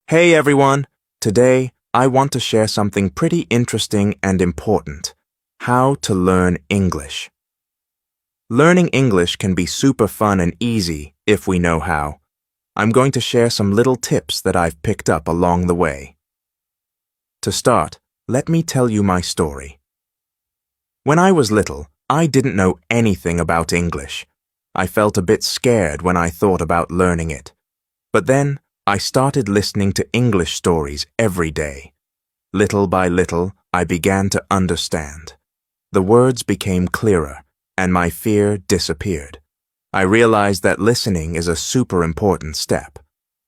Hey everyone! Today, I want to share something pretty interesting and important. How to learn English. Learning English can be super fun and easy if we know how. I'm going to share some little tips that I've picked up along the way. To start, let me tell you my story. When I was little, I didn't know anything about English. I felt a bit scared when I thought about learning it. But then, I started listening to English stories every day. Little by little, I began to understand. The words became clearer, and my fear disappeared. I realized that listening is a super important step.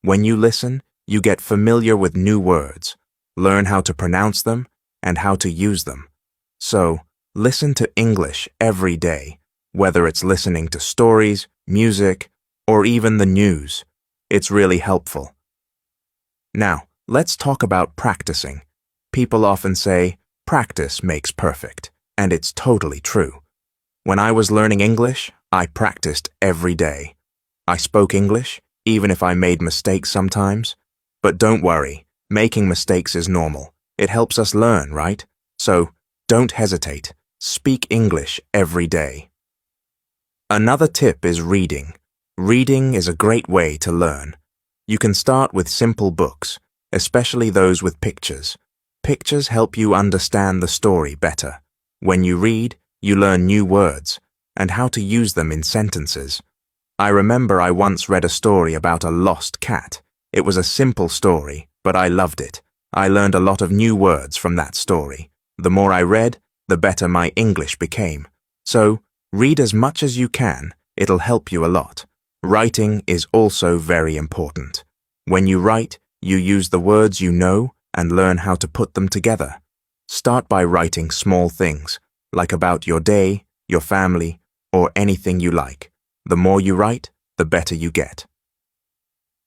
When you listen, you get familiar with new words, learn how to pronounce them, and how to use them. So, listen to English every day, whether it's listening to stories, music, or even the news. It's really helpful. Now, let's talk about practicing. People often say, practice makes perfect, and it's totally true. When I was learning English, I practiced every day. I spoke English, even if I made mistakes sometimes. But don't worry, making mistakes is normal. It helps us learn, right? So, don't hesitate. Speak English every day. Another tip is reading. Reading is a great way to learn. You can start with simple books, especially those with pictures. Pictures help you understand the story better. When you read, you learn new words and how to use them in sentences. I remember I once read a story about a lost cat. It was a simple story, but I loved it. I learned a lot of new words from that story. The more I read, the better my English became. So, read as much as you can. It'll help you a lot. Writing is also very important. When you write, you use the words you know and learn how to put them together. Start by writing small things, like about your day, your family, or anything you like. The more you write, the better you get.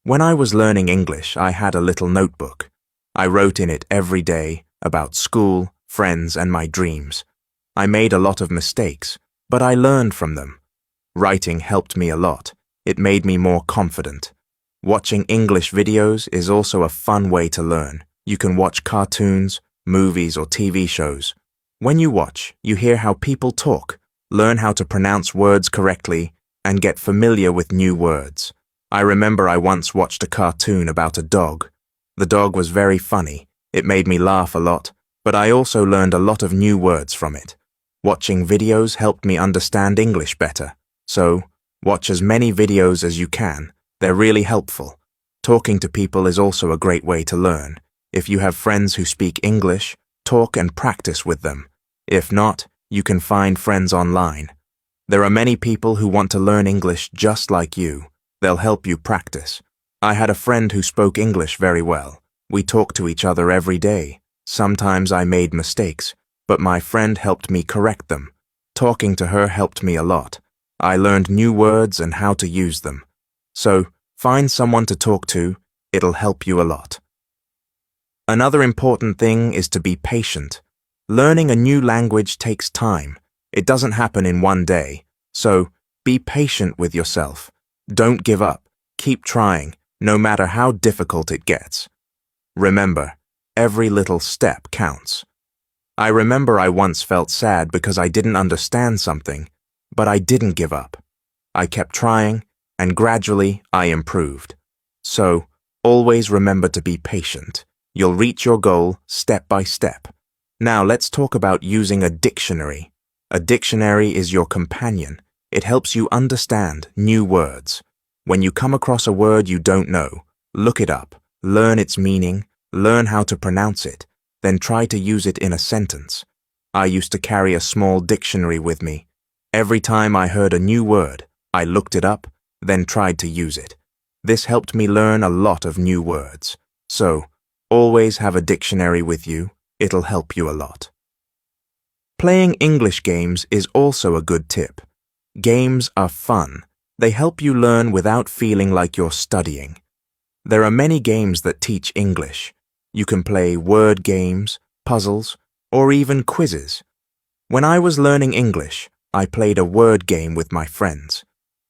When I was learning English, I had a little notebook. I wrote in it every day about school, friends, and my dreams. I made a lot of mistakes, but I learned from them. Writing helped me a lot. It made me more confident. Watching English videos is also a fun way to learn. You can watch cartoons, movies, or TV shows. When you watch, you hear how people talk, learn how to pronounce words correctly, and get familiar with new words. I remember I once watched a cartoon about a dog. The dog was very funny. It made me laugh a lot, but I also learned a lot of new words from it. Watching videos helped me understand English better. So, watch as many videos as you can. They're really helpful. Talking to people is also a great way to learn. If you have friends who speak English, talk and practice with them. If not, you can find friends online. There are many people who want to learn English just like you. They'll help you practice. I had a friend who spoke English very well. We talked to each other every day. Sometimes I made mistakes, but my friend helped me correct them. Talking to her helped me a lot. I learned new words and how to use them. So, find someone to talk to. It'll help you a lot. Another important thing is to be patient. Learning a new language takes time. It doesn't happen in one day. So, be patient with yourself. Don't give up. Keep trying, no matter how difficult it gets. Remember, every little step counts. I remember I once felt sad because I didn't understand something. But I didn't give up. I kept trying, and gradually I improved. So, always remember to be patient. You'll reach your goal step by step. Now let's talk about using a dictionary. A dictionary is your companion. It helps you understand new words. When you come across a word you don't know, look it up, learn its meaning, learn how to pronounce it, then try to use it in a sentence. I used to carry a small dictionary with me. Every time I heard a new word, I looked it up, then tried to use it. This helped me learn a lot of new words. So, always have a dictionary with you. It'll help you a lot. Playing English games is also a good tip. Games are fun. They help you learn without feeling like you're studying. There are many games that teach English. You can play word games, puzzles, or even quizzes. When I was learning English, I played a word game with my friends.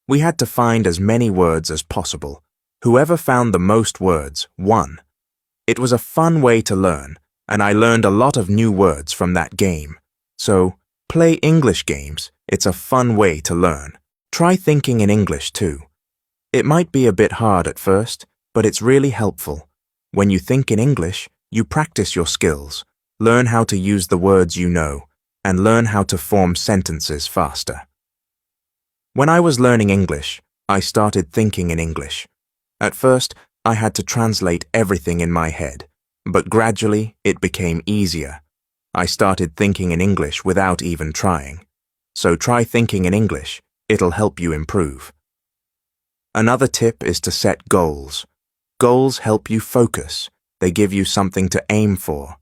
We had to find as many words as possible. Whoever found the most words won. It was a fun way to learn, and I learned a lot of new words from that game. So, play English games. It's a fun way to learn. Try thinking in English too. It might be a bit hard at first, but it's really helpful. When you think in English, you practice your skills, learn how to use the words you know, and learn how to form sentences faster. When I was learning English, I started thinking in English. At first, I had to translate everything in my head, but gradually it became easier. I started thinking in English without even trying. So try thinking in English. It'll help you improve. Another tip is to set goals. Goals help you focus. They give you something to aim for.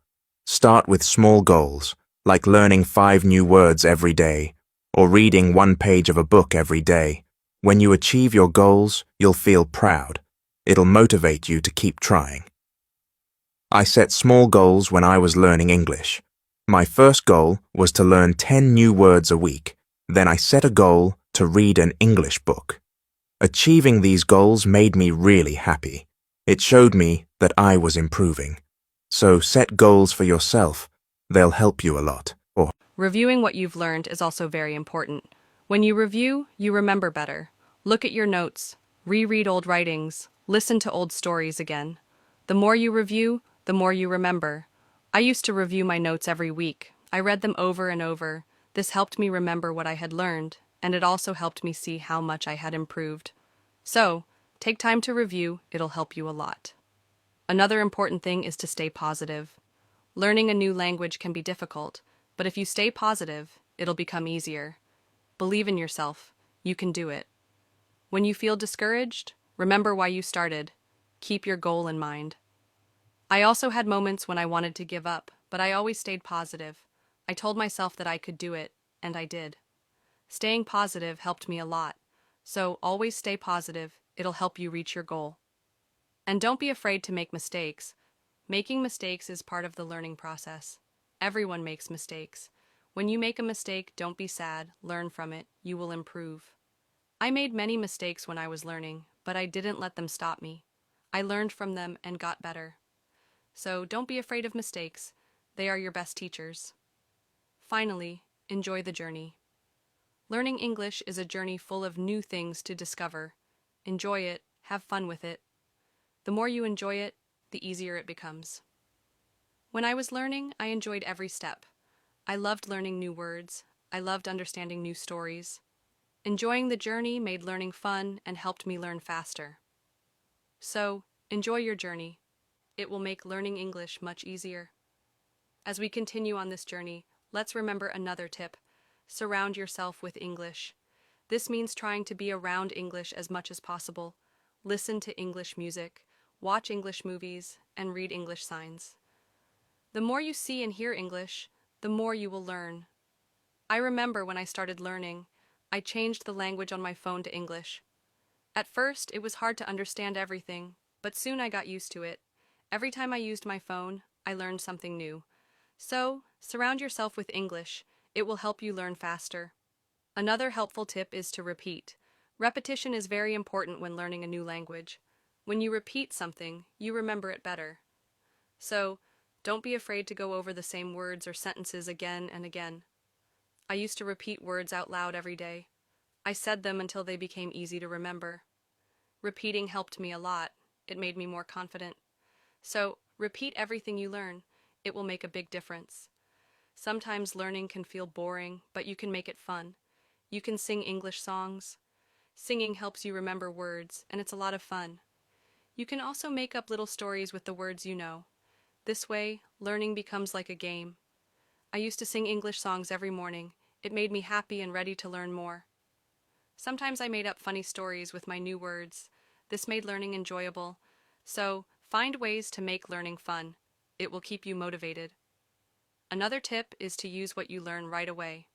Start with small goals, like learning 5 new words every day, or reading 1 page of a book every day. When you achieve your goals, you'll feel proud. It'll motivate you to keep trying. I set small goals when I was learning English. My first goal was to learn 10 new words a week. Then I set a goal to read an English book. Achieving these goals made me really happy. It showed me that I was improving. So set goals for yourself. They'll help you a lot. Reviewing what you've learned is also very important. When you review, you remember better. Look at your notes, reread old writings, listen to old stories again. The more you review, the more you remember. I used to review my notes every week. I read them over and over. This helped me remember what I had learned, and it also helped me see how much I had improved. So, take time to review, it'll help you a lot. Another important thing is to stay positive. Learning a new language can be difficult, but if you stay positive, it'll become easier. Believe in yourself. You can do it. When you feel discouraged, remember why you started. Keep your goal in mind. I also had moments when I wanted to give up, but I always stayed positive. I told myself that I could do it, and I did. Staying positive helped me a lot, so always stay positive. It'll help you reach your goal. And don't be afraid to make mistakes. Making mistakes is part of the learning process. Everyone makes mistakes. When you make a mistake, don't be sad, learn from it, you will improve. I made many mistakes when I was learning, but I didn't let them stop me. I learned from them and got better. So don't be afraid of mistakes. They are your best teachers. Finally, enjoy the journey. Learning English is a journey full of new things to discover. Enjoy it, have fun with it. The more you enjoy it, the easier it becomes. When I was learning, I enjoyed every step. I loved learning new words. I loved understanding new stories. Enjoying the journey made learning fun and helped me learn faster. So, enjoy your journey. It will make learning English much easier. As we continue on this journey, let's remember another tip. Surround yourself with English. This means trying to be around English as much as possible. Listen to English music, watch English movies, and read English signs. The more you see and hear English, the more you will learn. I remember when I started learning, I changed the language on my phone to English. At first, it was hard to understand everything, but soon I got used to it. Every time I used my phone, I learned something new. So, surround yourself with English. It will help you learn faster. Another helpful tip is to repeat. Repetition is very important when learning a new language. When you repeat something, you remember it better. So, don't be afraid to go over the same words or sentences again and again. I used to repeat words out loud every day. I said them until they became easy to remember. Repeating helped me a lot. It made me more confident. So, repeat everything you learn. It will make a big difference. Sometimes learning can feel boring, but you can make it fun. You can sing English songs. Singing helps you remember words, and it's a lot of fun. You can also make up little stories with the words you know. This way, learning becomes like a game. I used to sing English songs every morning. It made me happy and ready to learn more. Sometimes I made up funny stories with my new words. This made learning enjoyable. So, find ways to make learning fun. It will keep you motivated. Another tip is to use what you learn right away.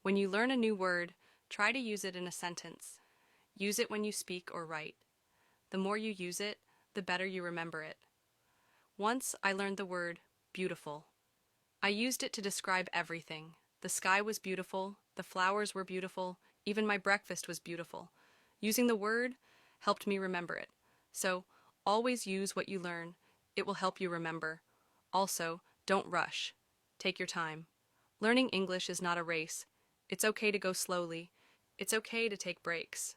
When you learn a new word, try to use it in a sentence. Use it when you speak or write. The more you use it, the better you remember it. Once I learned the word beautiful. I used it to describe everything. The sky was beautiful, the flowers were beautiful, even my breakfast was beautiful. Using the word helped me remember it. So, always use what you learn. It will help you remember. Also, don't rush. Take your time. Learning English is not a race. It's okay to go slowly. It's okay to take breaks.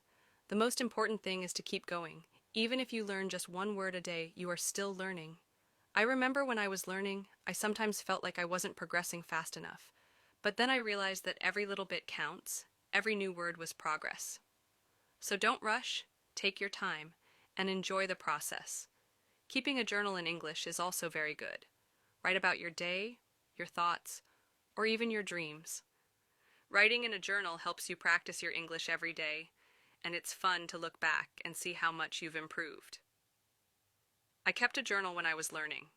The most important thing is to keep going. Even if you learn just one word a day, you are still learning. I remember when I was learning, I sometimes felt like I wasn't progressing fast enough. But then I realized that every little bit counts. Every new word was progress. So don't rush, take your time, and enjoy the process. Keeping a journal in English is also very good. Write about your day, your thoughts, or even your dreams. Writing in a journal helps you practice your English every day, and it's fun to look back and see how much you've improved. I kept a journal when I was learning.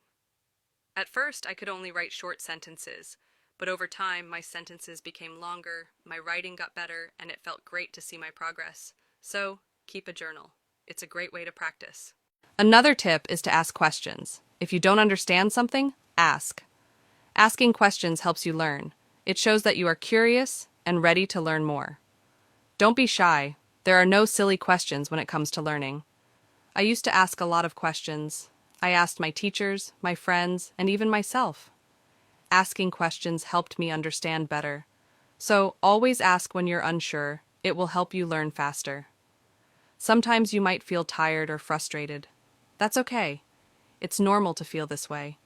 At first, I could only write short sentences, but over time, my sentences became longer, my writing got better, and it felt great to see my progress. So, keep a journal. It's a great way to practice. Another tip is to ask questions. If you don't understand something, ask. Asking questions helps you learn. It shows that you are curious and ready to learn more. Don't be shy. There are no silly questions when it comes to learning. I used to ask a lot of questions. I asked my teachers, my friends, and even myself. Asking questions helped me understand better. So always ask when you're unsure. It will help you learn faster. Sometimes you might feel tired or frustrated. That's okay. It's normal to feel this way.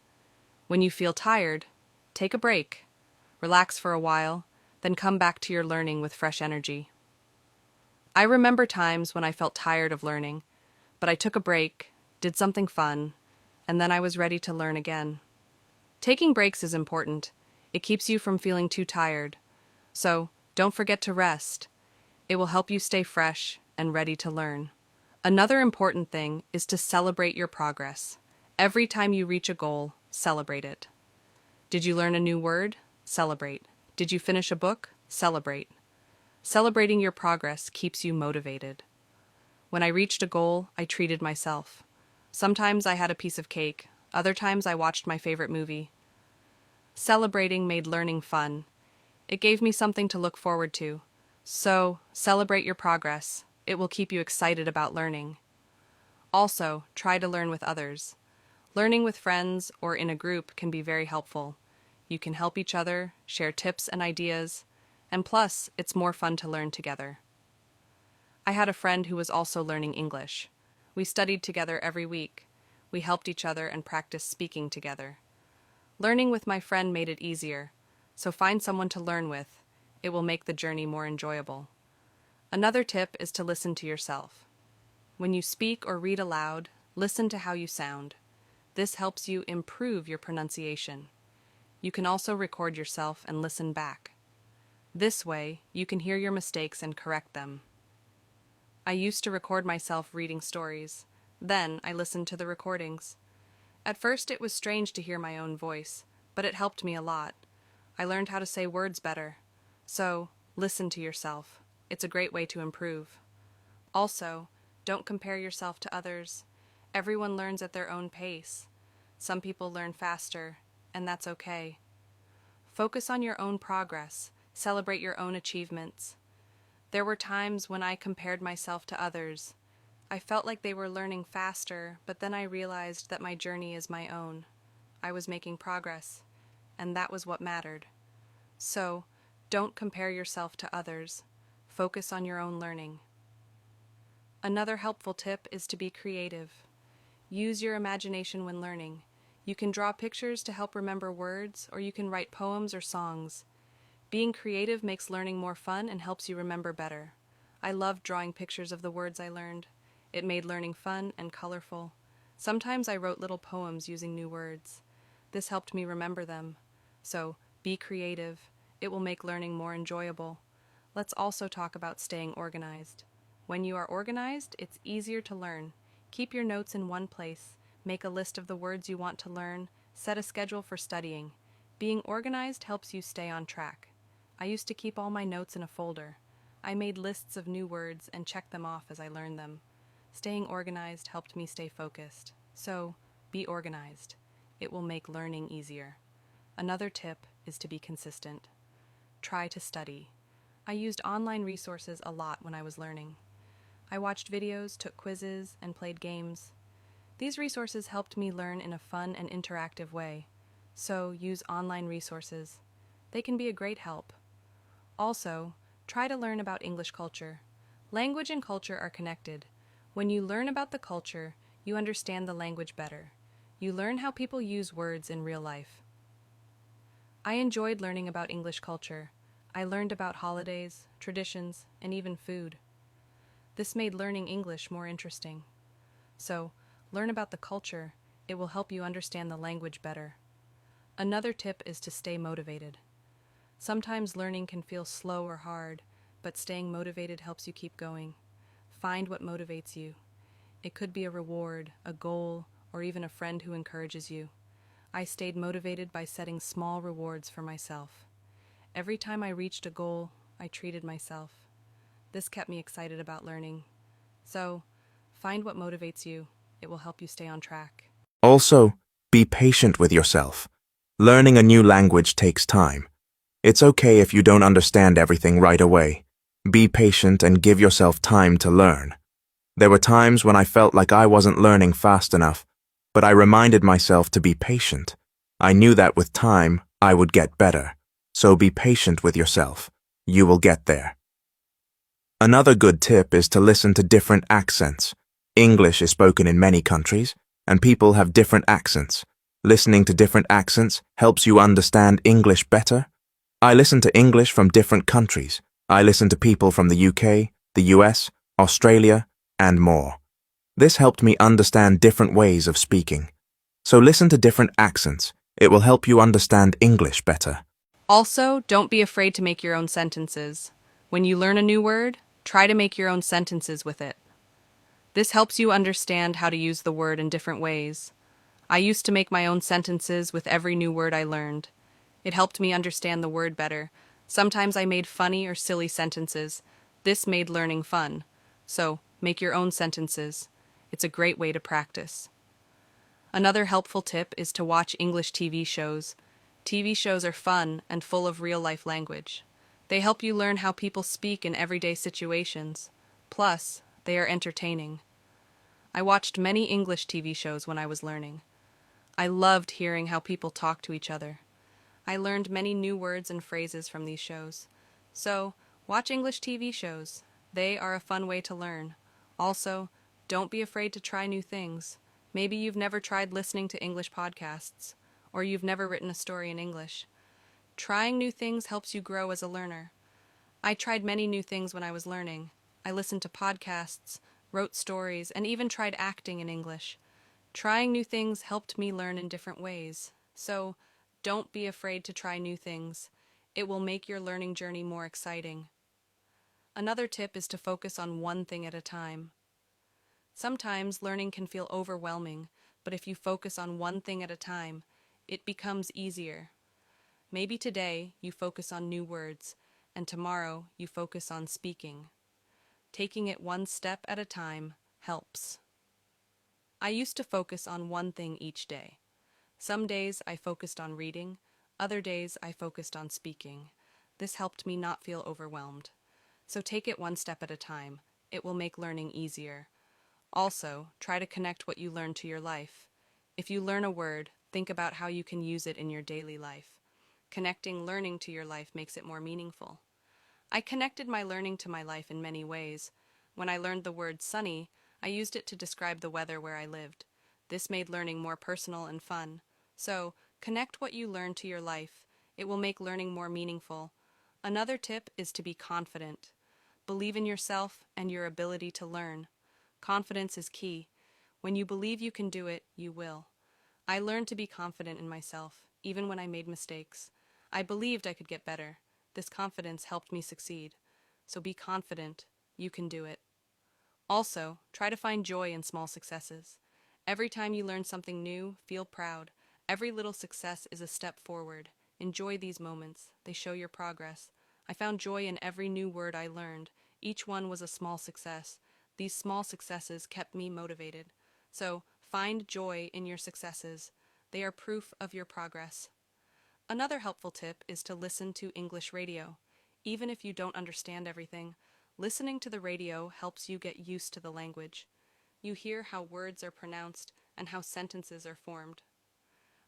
When you feel tired, take a break. Relax for a while, then come back to your learning with fresh energy. I remember times when I felt tired of learning, but I took a break, did something fun, and then I was ready to learn again. Taking breaks is important. It keeps you from feeling too tired. So, don't forget to rest. It will help you stay fresh and ready to learn. Another important thing is to celebrate your progress. Every time you reach a goal, celebrate it. Did you learn a new word? Celebrate. Did you finish a book? Celebrate. Celebrating your progress keeps you motivated. When I reached a goal, I treated myself. Sometimes I had a piece of cake, other times I watched my favorite movie. Celebrating made learning fun. It gave me something to look forward to. So, celebrate your progress. It will keep you excited about learning. Also, try to learn with others. Learning with friends or in a group can be very helpful. You can help each other, share tips and ideas, and plus, it's more fun to learn together. I had a friend who was also learning English. We studied together every week. We helped each other and practiced speaking together. Learning with my friend made it easier, so find someone to learn with. It will make the journey more enjoyable. Another tip is to listen to yourself. When you speak or read aloud, listen to how you sound. This helps you improve your pronunciation. You can also record yourself and listen back. This way, you can hear your mistakes and correct them. I used to record myself reading stories. Then I listened to the recordings. At first it was strange to hear my own voice, but it helped me a lot. I learned how to say words better. So, listen to yourself. It's a great way to improve. Also, don't compare yourself to others. Everyone learns at their own pace. Some people learn faster, and that's okay. Focus on your own progress. Celebrate your own achievements. There were times when I compared myself to others. I felt like they were learning faster, but then I realized that my journey is my own. I was making progress, and that was what mattered. So, don't compare yourself to others. Focus on your own learning. Another helpful tip is to be creative. Use your imagination when learning. You can draw pictures to help remember words, or you can write poems or songs. Being creative makes learning more fun and helps you remember better. I loved drawing pictures of the words I learned. It made learning fun and colorful. Sometimes I wrote little poems using new words. This helped me remember them. So, be creative. It will make learning more enjoyable. Let's also talk about staying organized. When you are organized, it's easier to learn. Keep your notes in one place. Make a list of the words you want to learn. Set a schedule for studying. Being organized helps you stay on track. I used to keep all my notes in a folder. I made lists of new words and checked them off as I learned them. Staying organized helped me stay focused. So, be organized. It will make learning easier. Another tip is to be consistent. Try to study. I used online resources a lot when I was learning. I watched videos, took quizzes, and played games. These resources helped me learn in a fun and interactive way. So, use online resources. They can be a great help. Also, try to learn about English culture. Language and culture are connected. When you learn about the culture, you understand the language better. You learn how people use words in real life. I enjoyed learning about English culture. I learned about holidays, traditions, and even food. This made learning English more interesting. So, learn about the culture. It will help you understand the language better. Another tip is to stay motivated. Sometimes learning can feel slow or hard, but staying motivated helps you keep going. Find what motivates you. It could be a reward, a goal, or even a friend who encourages you. I stayed motivated by setting small rewards for myself. Every time I reached a goal, I treated myself. This kept me excited about learning. So, find what motivates you. It will help you stay on track. Also, be patient with yourself. Learning a new language takes time. It's okay if you don't understand everything right away. Be patient and give yourself time to learn. There were times when I felt like I wasn't learning fast enough, but I reminded myself to be patient. I knew that with time, I would get better. So be patient with yourself. You will get there. Another good tip is to listen to different accents. English is spoken in many countries, and people have different accents. Listening to different accents helps you understand English better. I listen to English from different countries. I listen to people from the UK, the US, Australia, and more. This helped me understand different ways of speaking. So listen to different accents. It will help you understand English better. Also, don't be afraid to make your own sentences. When you learn a new word, try to make your own sentences with it. This helps you understand how to use the word in different ways. I used to make my own sentences with every new word I learned. It helped me understand the word better. Sometimes I made funny or silly sentences. This made learning fun. So, make your own sentences. It's a great way to practice. Another helpful tip is to watch English TV shows. TV shows are fun and full of real-life language. They help you learn how people speak in everyday situations. Plus, they are entertaining. I watched many English TV shows when I was learning. I loved hearing how people talk to each other. I learned many new words and phrases from these shows. So, watch English TV shows. They are a fun way to learn. Also, don't be afraid to try new things. Maybe you've never tried listening to English podcasts, or you've never written a story in English. Trying new things helps you grow as a learner. I tried many new things when I was learning. I listened to podcasts, wrote stories, and even tried acting in English. Trying new things helped me learn in different ways. So, don't be afraid to try new things. It will make your learning journey more exciting. Another tip is to focus on one thing at a time. Sometimes learning can feel overwhelming, but if you focus on one thing at a time, it becomes easier. Maybe today you focus on new words, and tomorrow you focus on speaking. Taking it one step at a time helps. I used to focus on one thing each day. Some days I focused on reading, other days I focused on speaking. This helped me not feel overwhelmed. So take it one step at a time. It will make learning easier. Also, try to connect what you learn to your life. If you learn a word, think about how you can use it in your daily life. Connecting learning to your life makes it more meaningful. I connected my learning to my life in many ways. When I learned the word sunny, I used it to describe the weather where I lived. This made learning more personal and fun. So, connect what you learn to your life. It will make learning more meaningful. Another tip is to be confident. Believe in yourself and your ability to learn. Confidence is key. When you believe you can do it, you will. I learned to be confident in myself, even when I made mistakes. I believed I could get better. This confidence helped me succeed. So be confident. You can do it. Also, try to find joy in small successes. Every time you learn something new, feel proud. Every little success is a step forward. Enjoy these moments. They show your progress. I found joy in every new word I learned. Each one was a small success. These small successes kept me motivated. So, find joy in your successes. They are proof of your progress. Another helpful tip is to listen to English radio. Even if you don't understand everything, listening to the radio helps you get used to the language. You hear how words are pronounced, and how sentences are formed.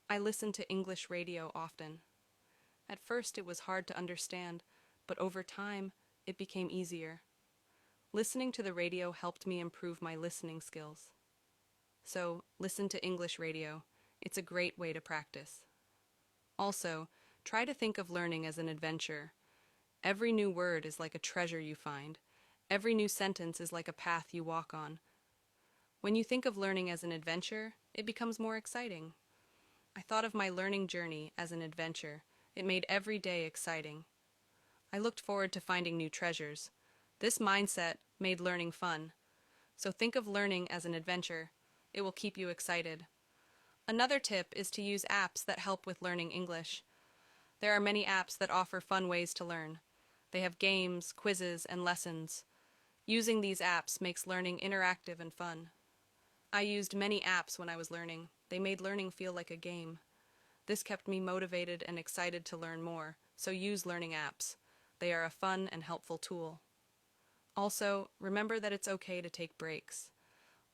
I listen to English radio often. At first, it was hard to understand, but over time, it became easier. Listening to the radio helped me improve my listening skills. So, listen to English radio. It's a great way to practice. Also, try to think of learning as an adventure. Every new word is like a treasure you find. Every new sentence is like a path you walk on. When you think of learning as an adventure, it becomes more exciting. I thought of my learning journey as an adventure. It made every day exciting. I looked forward to finding new treasures. This mindset made learning fun. So think of learning as an adventure. It will keep you excited. Another tip is to use apps that help with learning English. There are many apps that offer fun ways to learn. They have games, quizzes, and lessons. Using these apps makes learning interactive and fun. I used many apps when I was learning. They made learning feel like a game. This kept me motivated and excited to learn more, so use learning apps. They are a fun and helpful tool. Also, remember that it's okay to take breaks.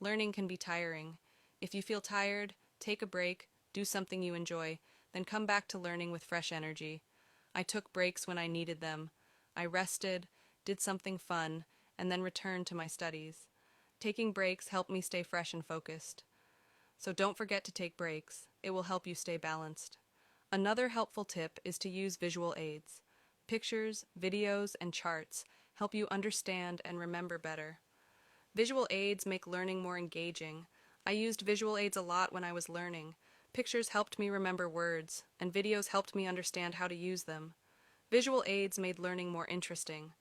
Learning can be tiring. If you feel tired, take a break, do something you enjoy, then come back to learning with fresh energy. I took breaks when I needed them. I rested, did something fun, and then returned to my studies. Taking breaks helped me stay fresh and focused. So don't forget to take breaks. It will help you stay balanced. Another helpful tip is to use visual aids. Pictures, videos, and charts help you understand and remember better. Visual aids make learning more engaging. I used visual aids a lot when I was learning. Pictures helped me remember words, and videos helped me understand how to use them. Visual aids made learning more interesting.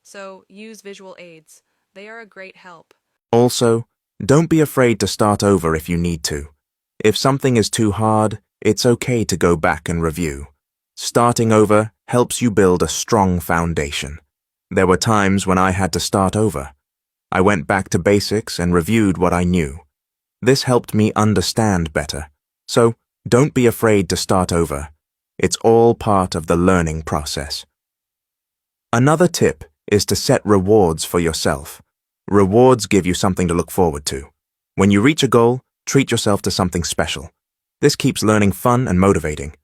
So, use visual aids. They are a great help. Also, don't be afraid to start over if you need to. If something is too hard, it's okay to go back and review. Starting over helps you build a strong foundation. There were times when I had to start over. I went back to basics and reviewed what I knew. This helped me understand better. So, don't be afraid to start over. It's all part of the learning process. Another tip is to set rewards for yourself. Rewards give you something to look forward to. When you reach a goal, treat yourself to something special. This keeps learning fun and motivating.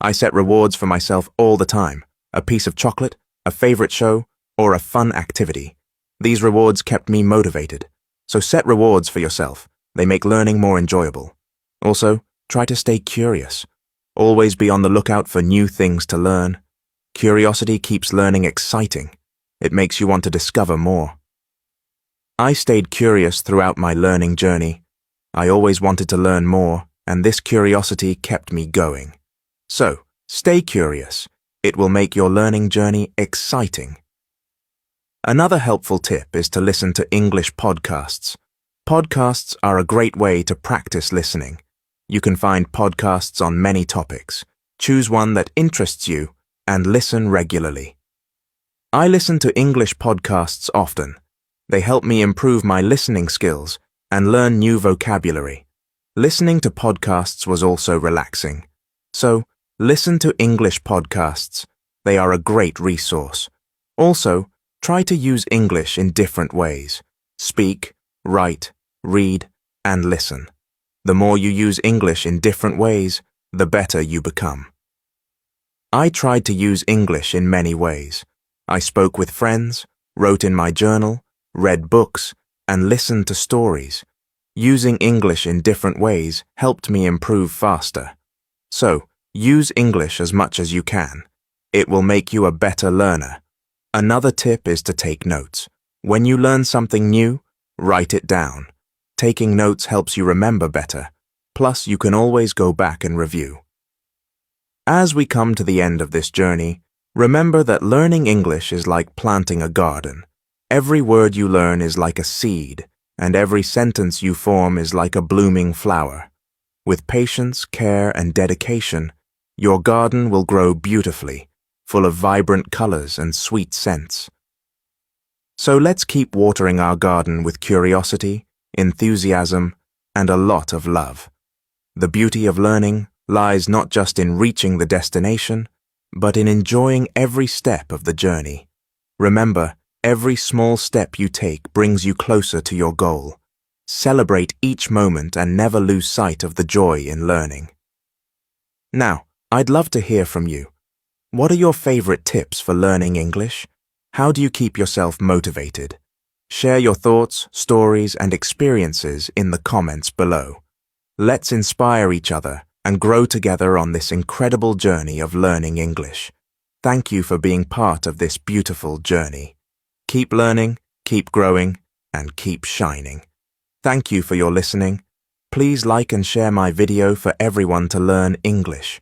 I set rewards for myself all the time. A piece of chocolate, a favorite show, or a fun activity. These rewards kept me motivated. So set rewards for yourself. They make learning more enjoyable. Also, try to stay curious. Always be on the lookout for new things to learn. Curiosity keeps learning exciting. It makes you want to discover more. I stayed curious throughout my learning journey. I always wanted to learn more, and this curiosity kept me going. So, stay curious. It will make your learning journey exciting. Another helpful tip is to listen to English podcasts. Podcasts are a great way to practice listening. You can find podcasts on many topics. Choose one that interests you and listen regularly. I listen to English podcasts often. They help me improve my listening skills and learn new vocabulary. Listening to podcasts was also relaxing. So, listen to English podcasts. They are a great resource. Also, try to use English in different ways. Speak, write, read, and listen. The more you use English in different ways, the better you become. I tried to use English in many ways. I spoke with friends, wrote in my journal, read books, and listened to stories. Using English in different ways helped me improve faster. So, use English as much as you can. It will make you a better learner. Another tip is to take notes. When you learn something new, write it down. Taking notes helps you remember better. Plus, you can always go back and review. As we come to the end of this journey, remember that learning English is like planting a garden. Every word you learn is like a seed, and every sentence you form is like a blooming flower. With patience, care, and dedication, your garden will grow beautifully, full of vibrant colors and sweet scents. So let's keep watering our garden with curiosity, enthusiasm, and a lot of love. The beauty of learning lies not just in reaching the destination, but in enjoying every step of the journey. Remember, every small step you take brings you closer to your goal. Celebrate each moment and never lose sight of the joy in learning. Now, I'd love to hear from you. What are your favorite tips for learning English? How do you keep yourself motivated? Share your thoughts, stories, and experiences in the comments below. Let's inspire each other and grow together on this incredible journey of learning English. Thank you for being part of this beautiful journey. Keep learning, keep growing, and keep shining. Thank you for your listening. Please like and share my video for everyone to learn English.